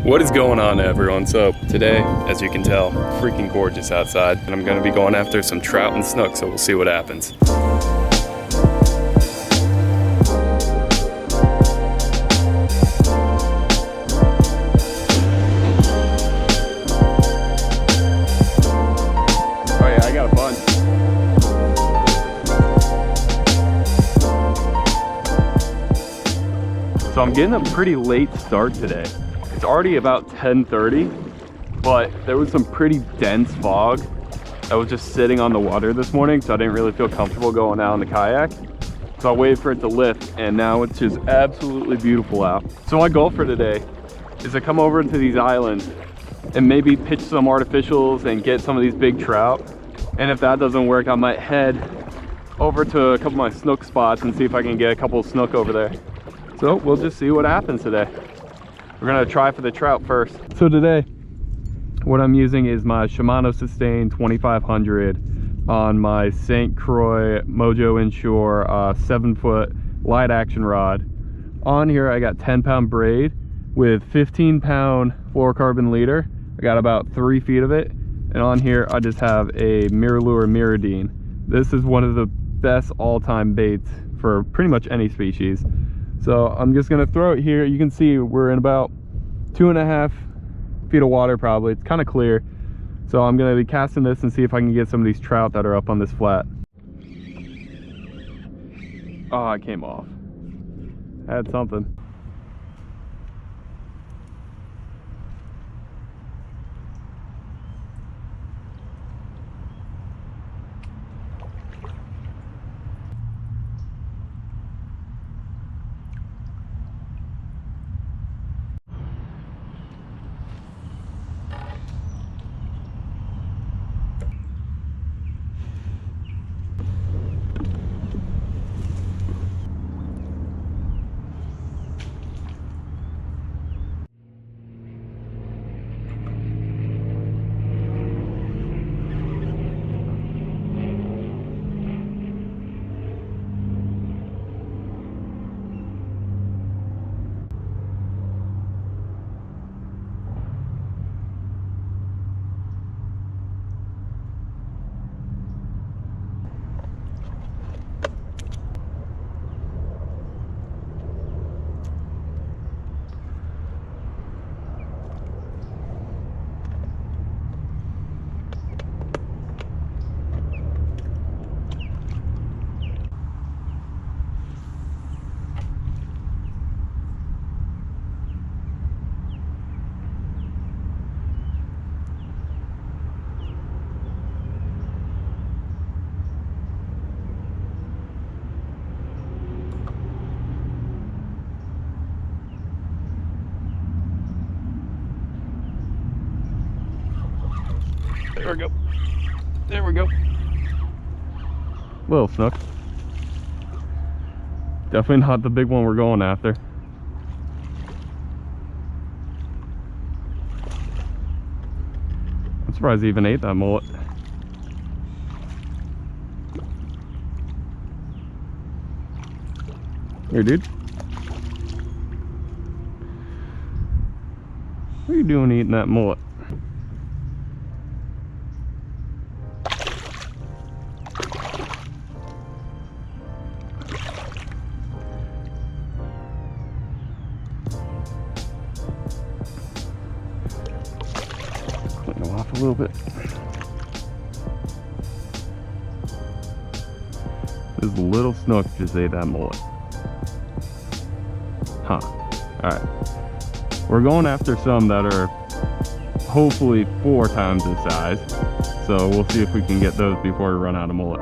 What is going on, everyone? So today, as you can tell, freaking gorgeous outside, and I'm gonna be going after some trout and snook, so we'll see what happens. Oh yeah, I got a bunch. So I'm getting a pretty late start today. It's already about 10:30, but there was some pretty dense fog that was just sitting on the water this morning, so I didn't really feel comfortable going out in the kayak. So I waited for it to lift, and now it's just absolutely beautiful out. So my goal for today is to come over to these islands and maybe pitch some artificials and get some of these big trout. And if that doesn't work, I might head over to a couple of my snook spots and see if I can get a couple of snook over there. So we'll just see what happens today. We're gonna try for the trout first. So today, what I'm using is my Shimano Sustain 2500 on my St. Croix Mojo Inshore 7-foot light action rod. On here, I got 10-pound braid with 15-pound fluorocarbon leader. I got about 3 feet of it. And on here, I just have a Mirror Mirrodine. This is one of the best all-time baits for pretty much any species. So I'm just gonna throw it here. You can see we're in about 2.5 feet of water probably. It's kind of clear. So I'm gonna be casting this and see if I can get some of these trout that are up on this flat. Oh, it came off. I had something. There we go. There we go. Little snook. Definitely not the big one we're going after. I'm surprised he even ate that mullet. Here, dude. What are you doing eating that mullet? Clean him off a little bit. This little snook just ate that mullet. Huh. Alright. We're going after some that are hopefully 4 times the size. So we'll see if we can get those before we run out of mullet.